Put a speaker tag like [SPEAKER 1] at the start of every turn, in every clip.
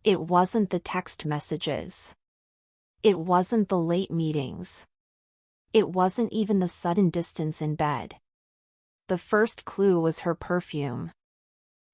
[SPEAKER 1] It wasn't the text messages. It wasn't the late meetings. It wasn't even the sudden distance in bed. The first clue was her perfume.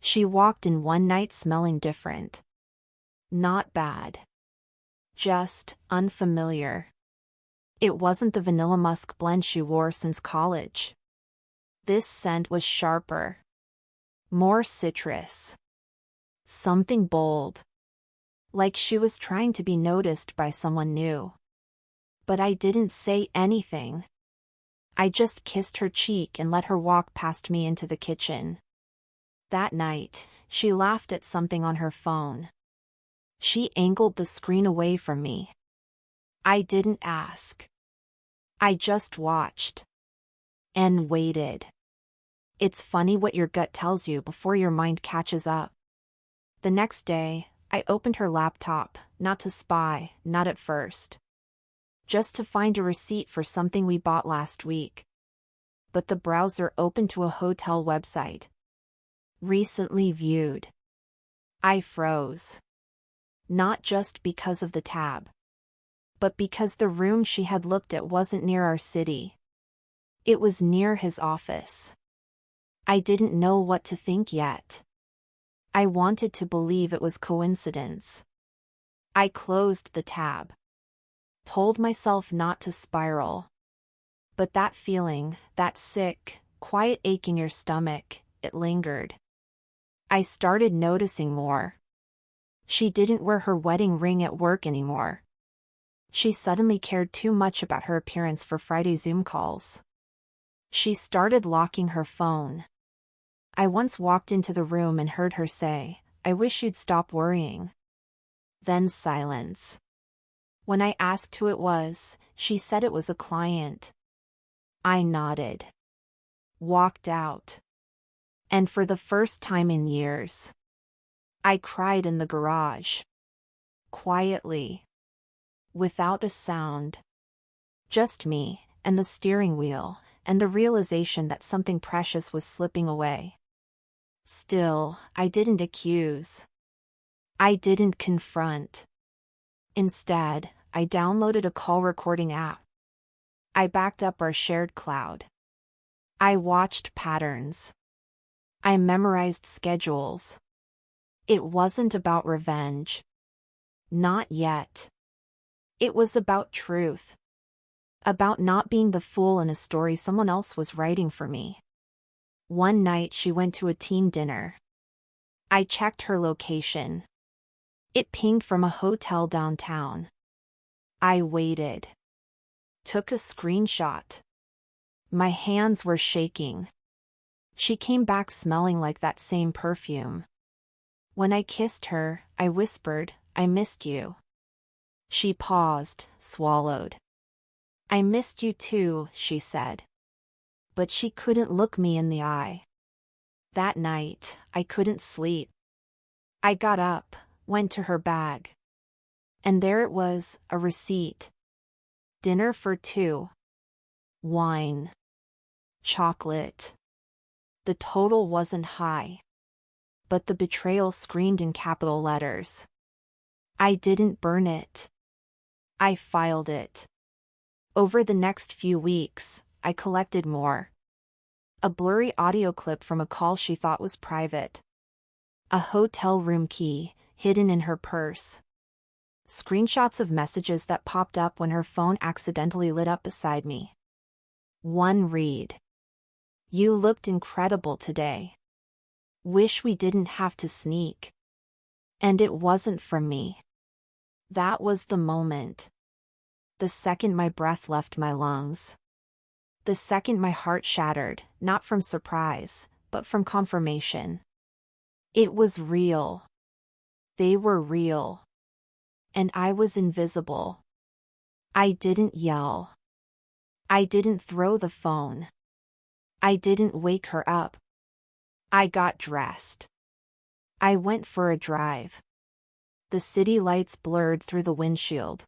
[SPEAKER 1] She walked in one night smelling different. Not bad. Just unfamiliar. It wasn't the vanilla musk blend she wore since college. This scent was sharper. More citrus. Something bold. Like she was trying to be noticed by someone new. But I didn't say anything. I just kissed her cheek and let her walk past me into the kitchen. That night, she laughed at something on her phone. She angled the screen away from me. I didn't ask. I just watched. And waited. It's funny what your gut tells you before your mind catches up. The next day, I opened her laptop, not to spy, not at first. Just to find a receipt for something we bought last week. But the browser opened to a hotel website. Recently viewed. I froze. Not just because of the tab. But because the room she had looked at wasn't near our city. It was near his office. I didn't know what to think yet. I wanted to believe it was coincidence. I closed the tab. Told myself not to spiral. But that feeling, that sick, quiet ache in your stomach, it lingered. I started noticing more. She didn't wear her wedding ring at work anymore. She suddenly cared too much about her appearance for Friday Zoom calls. She started locking her phone. I once walked into the room and heard her say, "I wish you'd stop worrying." Then silence. When I asked who it was, she said it was a client. I nodded. Walked out. And for the first time in years, I cried in the garage. Quietly. Without a sound. Just me, and the steering wheel, and the realization that something precious was slipping away. Still, I didn't accuse. I didn't confront. Instead, I downloaded a call recording app. I backed up our shared cloud. I watched patterns. I memorized schedules. It wasn't about revenge. Not yet. It was about truth. About not being the fool in a story someone else was writing for me. One night she went to a team dinner. I checked her location. It pinged from a hotel downtown. I waited. Took a screenshot. My hands were shaking. She came back smelling like that same perfume. When I kissed her, I whispered, "I missed you." She paused, swallowed. "I missed you too," she said. But she couldn't look me in the eye. That night, I couldn't sleep. I got up, went to her bag. And there it was, a receipt. Dinner for two. Wine. Chocolate. The total wasn't high. But the betrayal screamed in capital letters. I didn't burn it. I filed it. Over the next few weeks, I collected more. A blurry audio clip from a call she thought was private. A hotel room key, hidden in her purse. Screenshots of messages that popped up when her phone accidentally lit up beside me. One read. "You looked incredible today. Wish we didn't have to sneak." And it wasn't from me. That was the moment. The second my breath left my lungs. The second my heart shattered, not from surprise, but from confirmation. It was real. They were real. And I was invisible. I didn't yell. I didn't throw the phone. I didn't wake her up. I got dressed. I went for a drive. The city lights blurred through the windshield.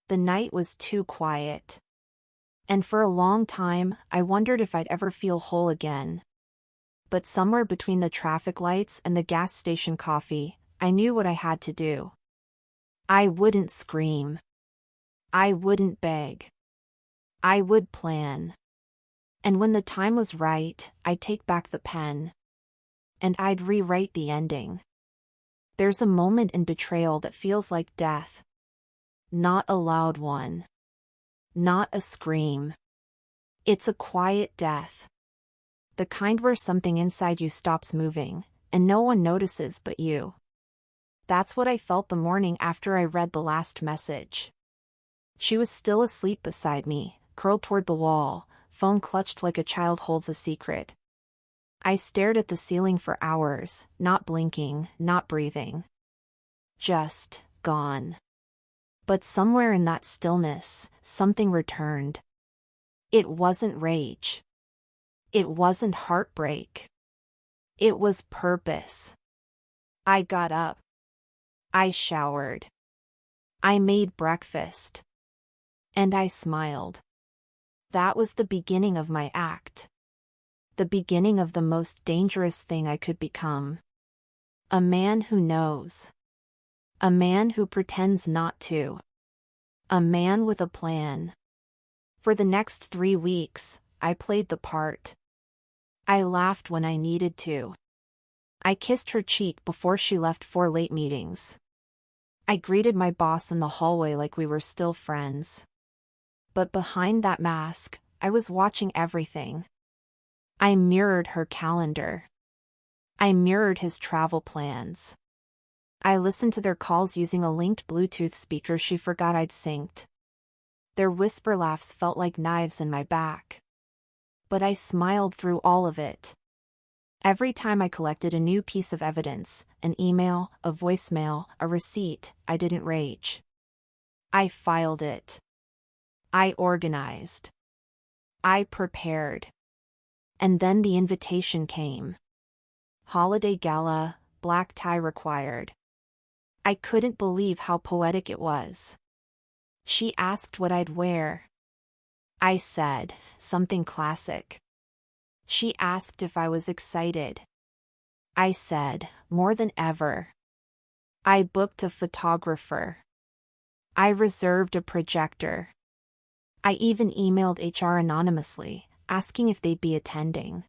[SPEAKER 1] The night was too quiet. And for a long time, I wondered if I'd ever feel whole again. But somewhere between the traffic lights and the gas station coffee, I knew what I had to do. I wouldn't scream. I wouldn't beg. I would plan. And when the time was right, I'd take back the pen. And I'd rewrite the ending. There's a moment in betrayal that feels like death. Not a loud one. Not a scream. It's a quiet death. The kind where something inside you stops moving, and no one notices but you. That's what I felt the morning after I read the last message. She was still asleep beside me, curled toward the wall, phone clutched like a child holds a secret. I stared at the ceiling for hours, not blinking, not breathing. Just gone. But somewhere in that stillness, something returned. It wasn't rage. It wasn't heartbreak. It was purpose. I got up. I showered. I made breakfast. And I smiled. That was the beginning of my act. The beginning of the most dangerous thing I could become. A man who knows. A man who pretends not to. A man with a plan. For the next 3 weeks, I played the part. I laughed when I needed to. I kissed her cheek before she left for late meetings. I greeted my boss in the hallway like we were still friends. But behind that mask, I was watching everything. I mirrored her calendar. I mirrored his travel plans. I listened to their calls using a linked Bluetooth speaker she forgot I'd synced. Their whisper laughs felt like knives in my back. But I smiled through all of it. Every time I collected a new piece of evidence, an email, a voicemail, a receipt, I didn't rage. I filed it. I organized. I prepared. And then the invitation came. Holiday gala, black tie required. I couldn't believe how poetic it was. She asked what I'd wear. I said, something classic. She asked if I was excited. I said, more than ever. I booked a photographer. I reserved a projector. I even emailed HR anonymously, asking if they'd be attending.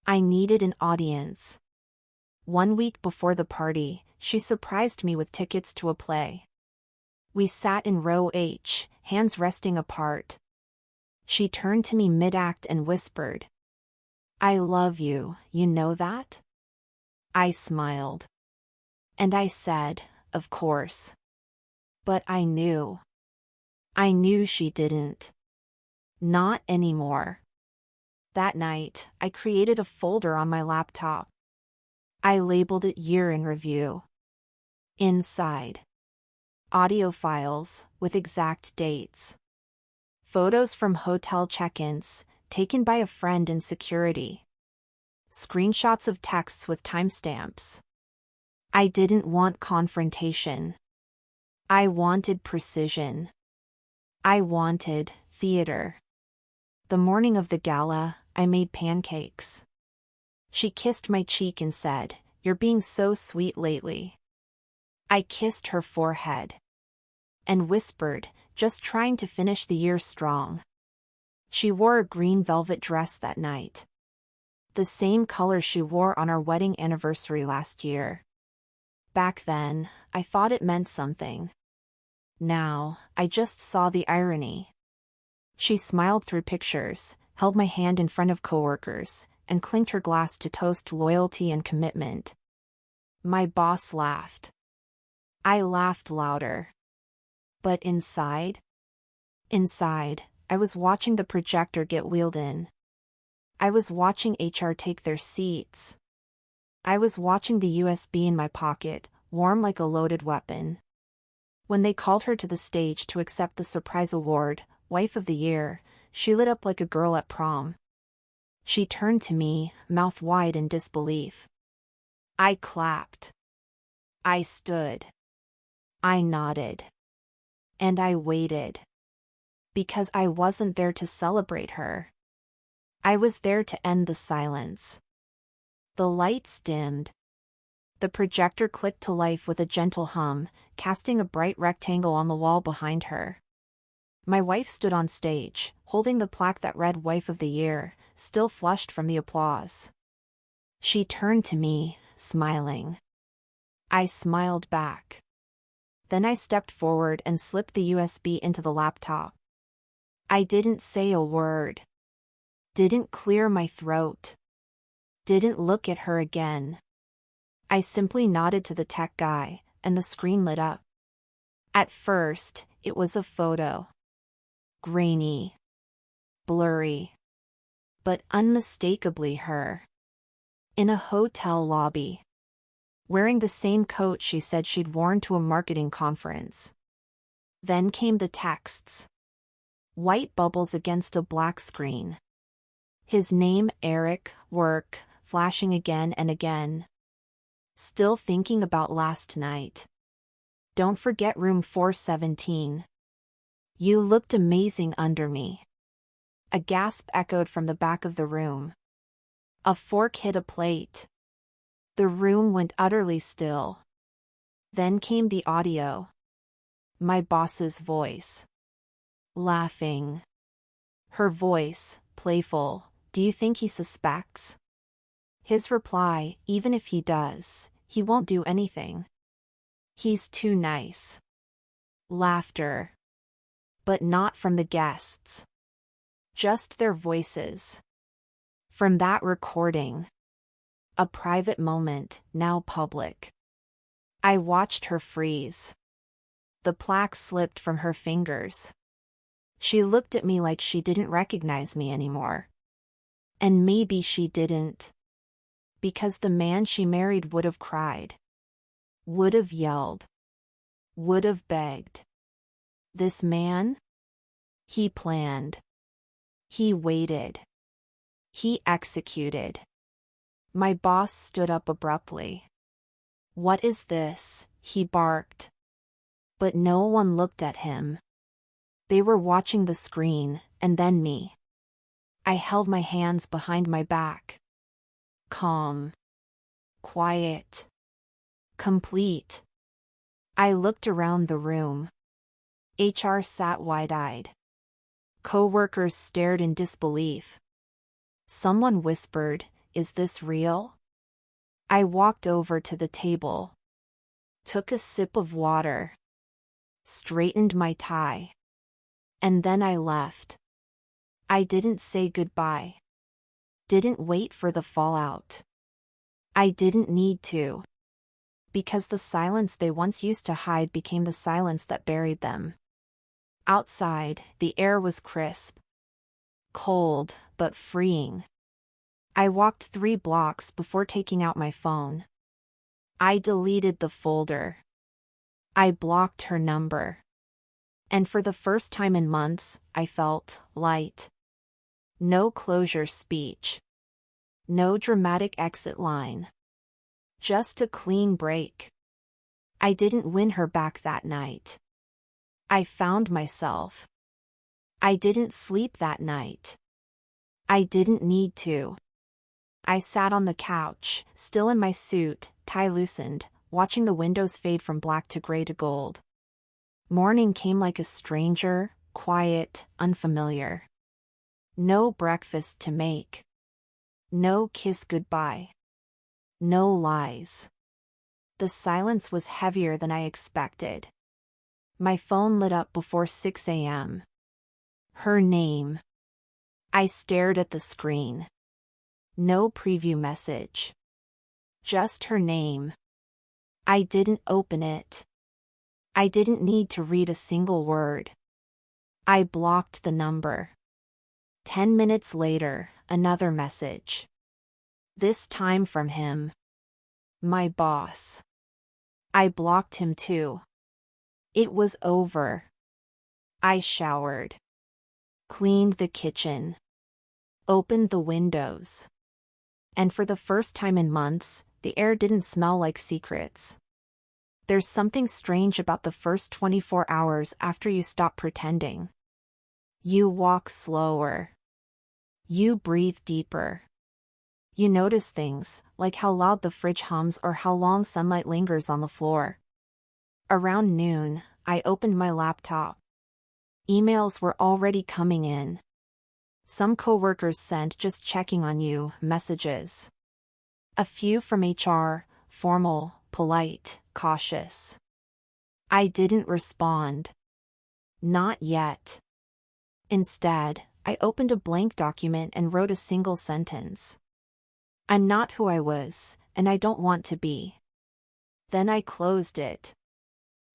[SPEAKER 1] I needed an audience. 1 week before the party, she surprised me with tickets to a play. We sat in row H, hands resting apart. She turned to me mid-act and whispered, "I love you, you know that?" I smiled. And I said, "Of course." But I knew. I knew she didn't. Not anymore. That night, I created a folder on my laptop. I labeled it Year in Review. Inside, audio files with exact dates. Photos from hotel check-ins, taken by a friend in security. Screenshots of texts with timestamps. I didn't want confrontation. I wanted precision. I wanted theater. The morning of the gala, I made pancakes. She kissed my cheek and said, "You're being so sweet lately." I kissed her forehead. And whispered, just trying to finish the year strong. She wore a green velvet dress that night. The same color she wore on our wedding anniversary last year. Back then, I thought it meant something. Now, I just saw the irony. She smiled through pictures, held my hand in front of coworkers, and clinked her glass to toast loyalty and commitment. My boss laughed. I laughed louder. But inside, I was watching the projector get wheeled in. I was watching HR take their seats. I was watching the USB in my pocket, warm like a loaded weapon. When they called her to the stage to accept the surprise award, Wife of the Year, she lit up like a girl at prom. She turned to me, mouth wide in disbelief. I clapped. I stood. I nodded. And I waited. Because I wasn't there to celebrate her. I was there to end the silence. The lights dimmed. The projector clicked to life with a gentle hum, casting a bright rectangle on the wall behind her. My wife stood on stage, holding the plaque that read Wife of the Year, still flushed from the applause. She turned to me, smiling. I smiled back. Then I stepped forward and slipped the USB into the laptop. I didn't say a word. Didn't clear my throat. Didn't look at her again. I simply nodded to the tech guy, and the screen lit up. At first, it was a photo. Grainy. Blurry. But unmistakably her. In a hotel lobby. Wearing the same coat she said she'd worn to a marketing conference. Then came the texts. White bubbles against a black screen. His name, Eric, work, flashing again and again. Still thinking about last night. Don't forget room 417. You looked amazing under me. A gasp echoed from the back of the room. A fork hit a plate. The room went utterly still. Then came the audio. My boss's voice. Laughing. Her voice, playful. Do you think he suspects? His reply, even if he does, he won't do anything. He's too nice. Laughter. But not from the guests. Just their voices. From that recording. A private moment, now public. I watched her freeze. The plaque slipped from her fingers. She looked at me like she didn't recognize me anymore. And maybe she didn't. Because the man she married would have cried. Would have yelled. Would have begged. This man? He planned. He waited. He executed. My boss stood up abruptly. What is this? He barked. But no one looked at him. They were watching the screen, and then me. I held my hands behind my back. Calm. Quiet. Complete. I looked around the room. HR sat wide-eyed. Co-workers stared in disbelief. Someone whispered, "Is this real?" I walked over to the table. Took a sip of water. Straightened my tie. And then I left. I didn't say goodbye. Didn't wait for the fallout. I didn't need to. Because the silence they once used to hide became the silence that buried them. Outside, the air was crisp. Cold, but freeing. I walked 3 blocks before taking out my phone. I deleted the folder. I blocked her number. And for the first time in months, I felt light. No closure speech. No dramatic exit line. Just a clean break. I didn't win her back that night. I found myself. I didn't sleep that night. I didn't need to. I sat on the couch, still in my suit, tie loosened, watching the windows fade from black to gray to gold. Morning came like a stranger, quiet, unfamiliar. No breakfast to make. No kiss goodbye. No lies. The silence was heavier than I expected. My phone lit up before 6 a.m. Her name. I stared at the screen. No preview message. Just her name. I didn't open it. I didn't need to read a single word. I blocked the number. 10 minutes later, another message. This time from him. My boss. I blocked him too. It was over. I showered. Cleaned the kitchen. Opened the windows. And for the first time in months, the air didn't smell like secrets. There's something strange about the first 24 hours after you stop pretending. You walk slower. You breathe deeper. You notice things, like how loud the fridge hums or how long sunlight lingers on the floor. Around noon, I opened my laptop. Emails were already coming in. Some coworkers sent "just checking on you" messages. A few from HR, formal, polite, cautious. I didn't respond. Not yet. Instead, I opened a blank document and wrote a single sentence. "I'm not who I was, and I don't want to be." Then I closed it.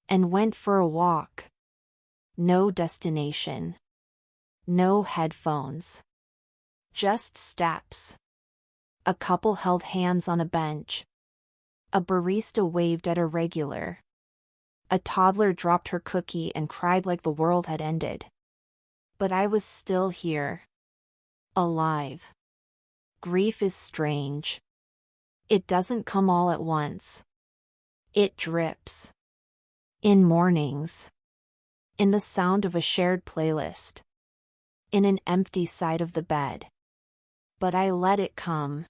[SPEAKER 1] And went for a walk. No destination. No headphones. Just steps. A couple held hands on a bench. A barista waved at a regular. A toddler dropped her cookie and cried like the world had ended. But I was still here. Alive. Grief is strange. It doesn't come all at once. It drips. In mornings. In the sound of a shared playlist. In an empty side of the bed. But I let it come.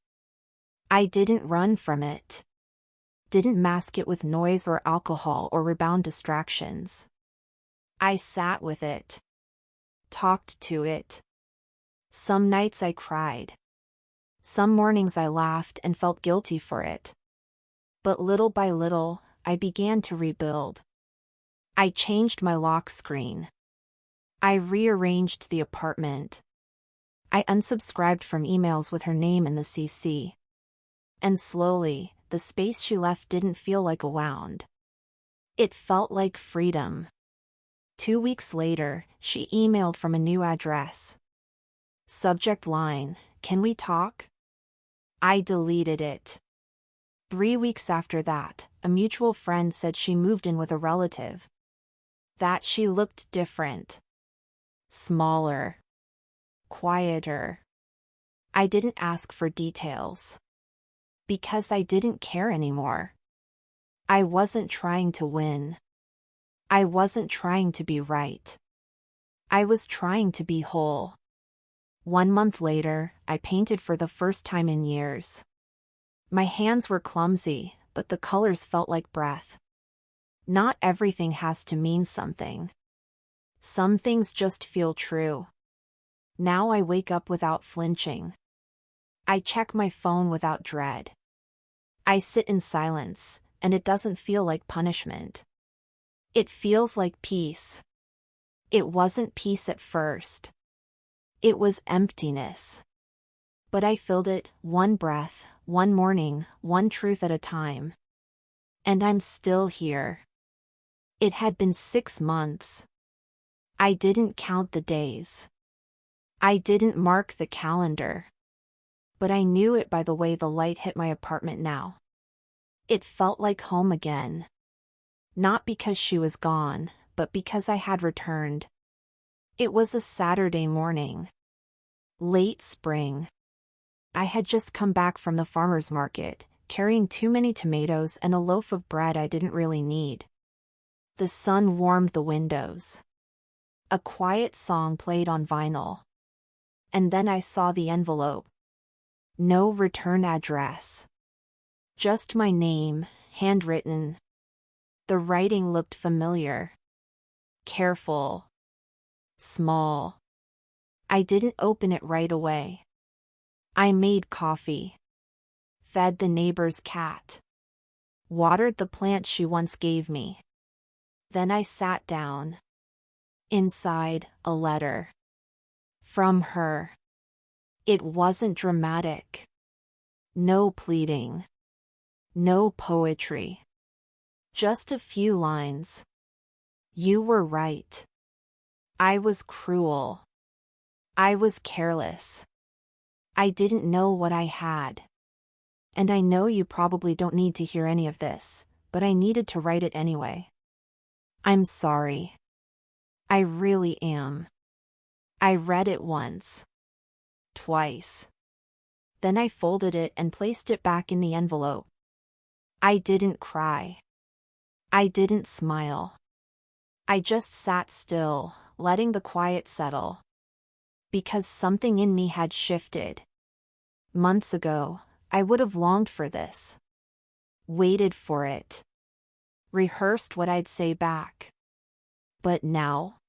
[SPEAKER 1] I didn't run from it. Didn't mask it with noise or alcohol or rebound distractions. I sat with it. Talked to it. Some nights I cried. Some mornings I laughed and felt guilty for it. But little by little, I began to rebuild. I changed my lock screen. I rearranged the apartment. I unsubscribed from emails with her name in the CC. And slowly, the space she left didn't feel like a wound. It felt like freedom. 2 weeks later, she emailed from a new address. Subject line, "Can we talk?" I deleted it. 3 weeks after that, a mutual friend said she moved in with a relative. That she looked different. Smaller. Quieter. I didn't ask for details. Because I didn't care anymore. I wasn't trying to win. I wasn't trying to be right. I was trying to be whole. 1 month later, I painted for the first time in years. My hands were clumsy, but the colors felt like breath. Not everything has to mean something. Some things just feel true. Now I wake up without flinching. I check my phone without dread. I sit in silence, and it doesn't feel like punishment. It feels like peace. It wasn't peace at first. It was emptiness. But I filled it, one breath, one morning, one truth at a time. And I'm still here. It had been 6 months. I didn't count the days. I didn't mark the calendar. But I knew it by the way the light hit my apartment now. It felt like home again. Not because she was gone, but because I had returned. It was a Saturday morning. Late spring. I had just come back from the farmer's market, carrying too many tomatoes and a loaf of bread I didn't really need. The sun warmed the windows. A quiet song played on vinyl. And then I saw the envelope. No return address. Just my name, handwritten. The writing looked familiar. Careful. Small. I didn't open it right away. I made coffee. Fed the neighbor's cat. Watered the plant she once gave me. Then I sat down. Inside, a letter. From her. It wasn't dramatic. No pleading. No poetry. Just a few lines. You were right. I was cruel. I was careless. I didn't know what I had. And I know you probably don't need to hear any of this, but I needed to write it anyway. I'm sorry. I really am. I read it once. Twice. Then I folded it and placed it back in the envelope. I didn't cry. I didn't smile. I just sat still, letting the quiet settle. Because something in me had shifted. Months ago, I would have longed for this. Waited for it. Rehearsed what I'd say back. But now,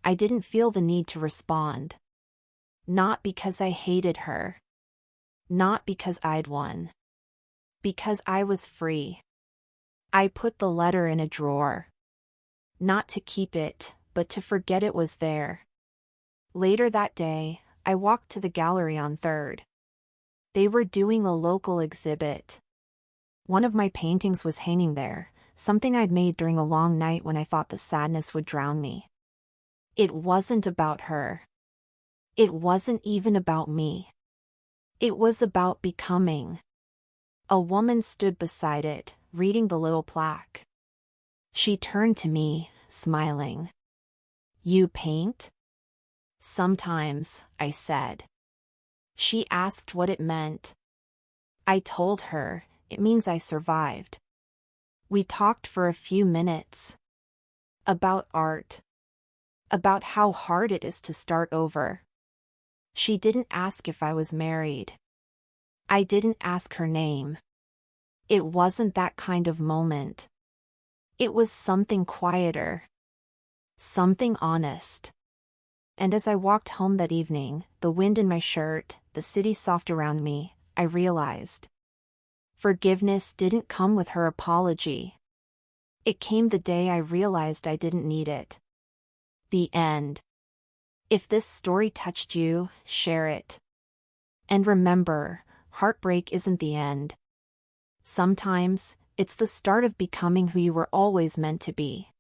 [SPEAKER 1] I didn't feel the need to respond. Not because I hated her. Not because I'd won. Because I was free. I put the letter in a drawer. Not to keep it, but to forget it was there. Later that day, I walked to the gallery on 3rd. They were doing a local exhibit. One of my paintings was hanging there, something I'd made during a long night when I thought the sadness would drown me. It wasn't about her. It wasn't even about me. It was about becoming. A woman stood beside it, reading the little plaque. She turned to me, smiling. "You paint?" "Sometimes," I said. She asked what it meant. I told her, "It means I survived." We talked for a few minutes. About art. About how hard it is to start over. She didn't ask if I was married. I didn't ask her name. It wasn't that kind of moment. It was something quieter. Something honest. And as I walked home that evening, the wind in my shirt, the city soft around me, I realized. Forgiveness didn't come with her apology. It came the day I realized I didn't need it. The end. If this story touched you, share it. And remember, heartbreak isn't the end. Sometimes, it's the start of becoming who you were always meant to be.